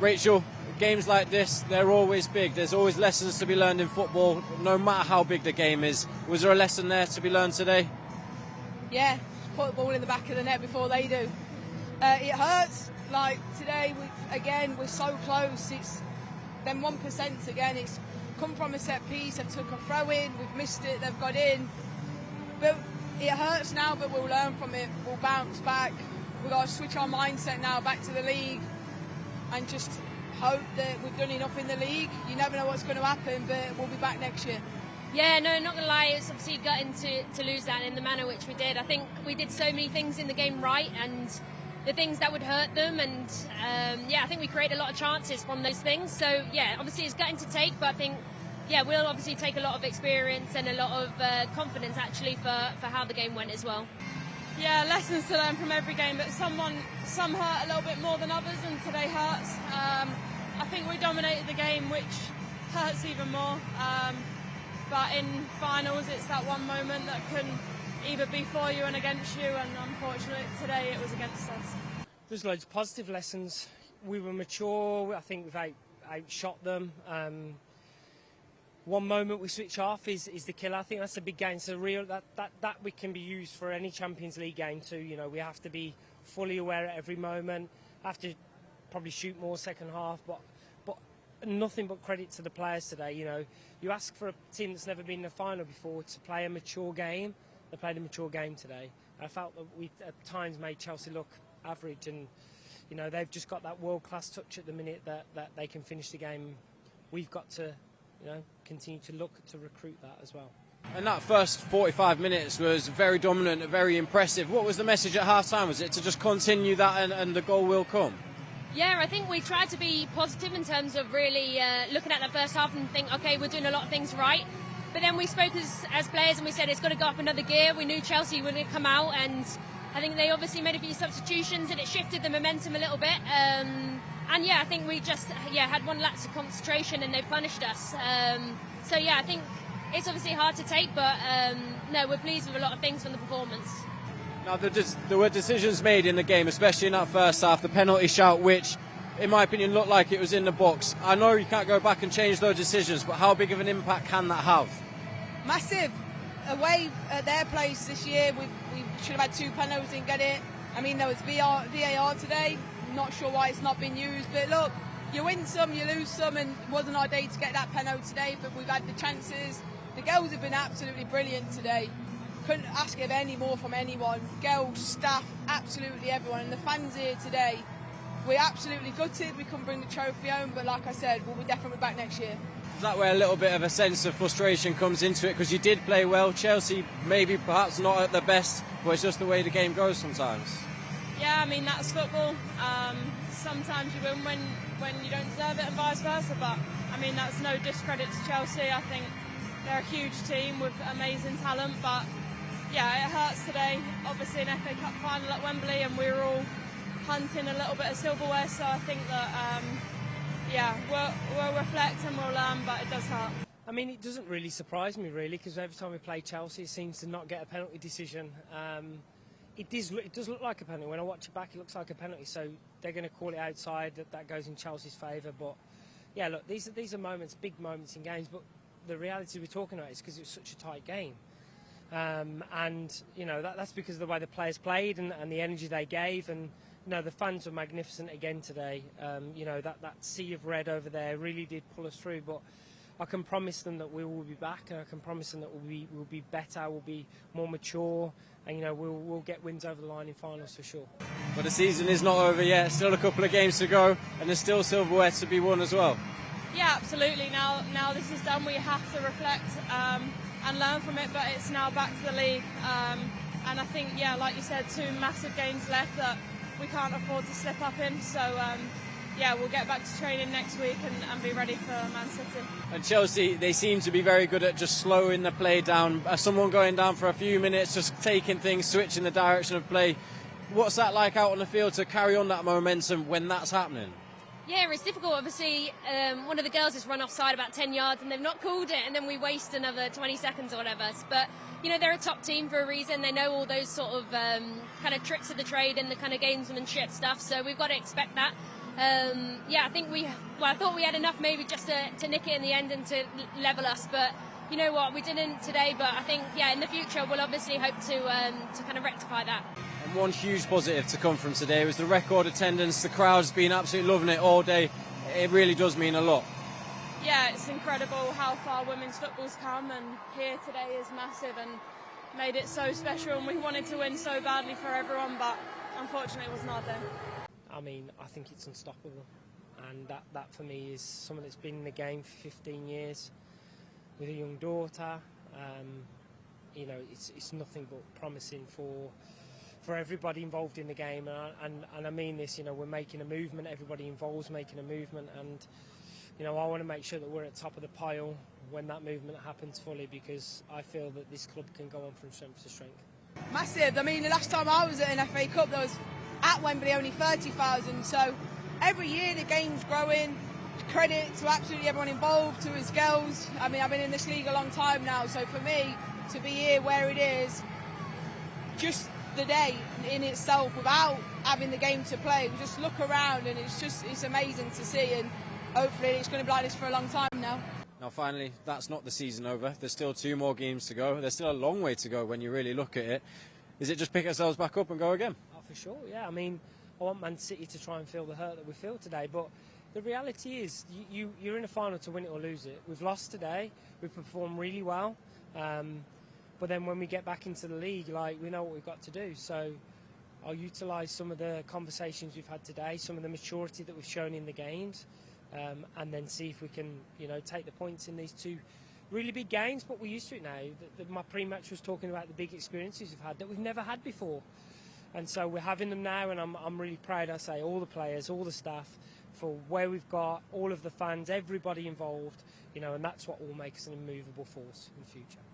Rachel, games like this, they're always big. There's always lessons to be learned in football, no matter how big the game is. Was there a lesson there to be learned today? Yeah, put the ball in the back of the net before they do. It hurts. Like today, we're so close. It's them 1% again. It's come from a set piece. They've took a throw in. We've missed it. They've got in. But it hurts now. But we'll learn from it. We'll bounce back. We've got to switch our mindset now back to the league, and just hope that we've done enough in the league. You never know what's going to happen, but we'll be back next year. Yeah, no, not going to lie, it's obviously gutting to lose that in the manner which we did. I think we did so many things in the game right, and the things that would hurt them, and I think we created a lot of chances from those things. So yeah, obviously it's gutting to take, but I think we'll obviously take a lot of experience and a lot of confidence actually for how the game went as well. Yeah, lessons to learn from every game, but some hurt a little bit more than others, and today hurts. I think we dominated the game, which hurts even more. But in finals, it's that one moment that can either be for you and against you, and unfortunately today it was against us. There's loads of positive lessons. We were mature. I think we've outshot them. One moment we switch off is the killer. I think that's a big game. So real that we can be used for any Champions League game too. You know, we have to be fully aware at every moment. Have to probably shoot more second half, but nothing but credit to the players today. You know, you ask for a team that's never been in a final before to play a mature game. They played a mature game today. I felt that we at times made Chelsea look average, and you know they've just got that world-class touch at the minute that they can finish the game. We've got to, you know, continue to look to recruit that as well. And that first 45 minutes was very dominant, very impressive. What was the message at half-time? Was it to just continue that and the goal will come? Yeah, I think we tried to be positive in terms of really looking at that first half and think, okay, we're doing a lot of things right. But then we spoke as players and we said it's got to go up another gear. We knew Chelsea were going to come out, and I think they obviously made a few substitutions and it shifted the momentum a little bit. And I think we just had one lapse of concentration and they punished us. I think it's obviously hard to take, but no, we're pleased with a lot of things from the performance. Now, there were decisions made in the game, especially in that first half. The penalty shout, which, in my opinion, looked like it was in the box. I know you can't go back and change those decisions, but how big of an impact can that have? Massive. Away at their place this year, we should have had 2 penalties and get it. I mean, there was VAR today. Not sure why it's not been used, but look, you win some, you lose some, and it wasn't our day to get that penalty today, but we've had the chances. The girls have been absolutely brilliant today. Couldn't ask of any more from anyone. Girls, staff, absolutely everyone. And the fans here today, we're absolutely gutted we couldn't bring the trophy home, but like I said, we'll be definitely back next year. Is that where a little bit of a sense of frustration comes into it? Because you did play well. Chelsea maybe perhaps not at the best, but it's just the way the game goes sometimes. Yeah, I mean, that's football. Sometimes you win when you don't deserve it and vice versa, but I mean, that's no discredit to Chelsea. I think they're a huge team with amazing talent, but yeah, it hurts today. Obviously an FA Cup final at Wembley, and we were all hunting a little bit of silverware, so I think that we'll reflect and we'll learn, but it does hurt. I mean, it doesn't really surprise me really, because every time we play Chelsea it seems to not get a penalty decision. It does look like a penalty. When I watch it back, it looks like a penalty, so they're going to call it outside. That goes in Chelsea's favour. But yeah, look, these are moments, big moments in games, but the reality we're talking about is because it was such a tight game. And you know that's because of the way the players played and the energy they gave, and you know the fans were magnificent again today. You know that sea of red over there really did pull us through, but I can promise them that we will be back, and I can promise them that we'll be better, we'll be more mature, and you know we'll get wins over the line in finals for sure. But the season is not over yet. Still a couple of games to go, and there's still silverware to be won as well. Yeah, absolutely. Now this is done, we have to reflect and learn from it, but it's now back to the league, and I think, yeah, like you said, 2 massive games left that we can't afford to slip up in, so we'll get back to training next week and be ready for Man City. And Chelsea, they seem to be very good at just slowing the play down. Someone going down for a few minutes, just taking things, switching the direction of play. What's that like out on the field to carry on that momentum when that's happening? Yeah, it's difficult. Obviously, one of the girls has run offside about 10 yards and they've not called it, and then we waste another 20 seconds or whatever. But, you know, they're a top team for a reason. They know all those sort of kind of tricks of the trade and the kind of gamesmanship stuff, so we've got to expect that. I think I thought we had enough maybe just to nick it in the end and to level us, but you know what, we didn't today. But I think in the future we'll obviously hope to kind of rectify that. And one huge positive to come from today was the record attendance. The crowd's been absolutely loving it all day. It really does mean a lot. Yeah, it's incredible how far women's football's come, and here today is massive and made it so special, and we wanted to win so badly for everyone, but unfortunately it was not there. I mean, I think it's unstoppable, and that for me is someone that's been in the game for 15 years with a young daughter. It's nothing but promising for everybody involved in the game, and I mean this. We're making a movement. Everybody involved's making a movement, and I want to make sure that we're at the top of the pile when that movement happens fully, because I feel that this club can go on from strength to strength. Massive. I mean, the last time I was at an FA Cup, there was at Wembley only 30,000. So every year the game's growing. Credit to absolutely everyone involved, to us girls. I mean, I've been in this league a long time now, so for me to be here where it is, just the day in itself, without having the game to play, we just look around and it's amazing to see, and hopefully it's going to be like this for a long time now. Now finally, that's not the season over. There's still 2 more games to go. There's still a long way to go when you really look at it. Is it just pick ourselves back up and go again? Oh, for sure, yeah. I mean, I want Man City to try and feel the hurt that we feel today, but the reality is you're in a final to win it or lose it. We've lost today. We've performed really well. But then when we get back into the league, we know what we've got to do. So I'll utilise some of the conversations we've had today, some of the maturity that we've shown in the games, and then see if we can, take the points in these 2 really big games. But we're used to it now. My pre-match was talking about the big experiences we've had that we've never had before. And so we're having them now, and I'm really proud, I say, all the players, all the staff, for where we've got, all of the fans, everybody involved, and that's what will make us an immovable force in the future.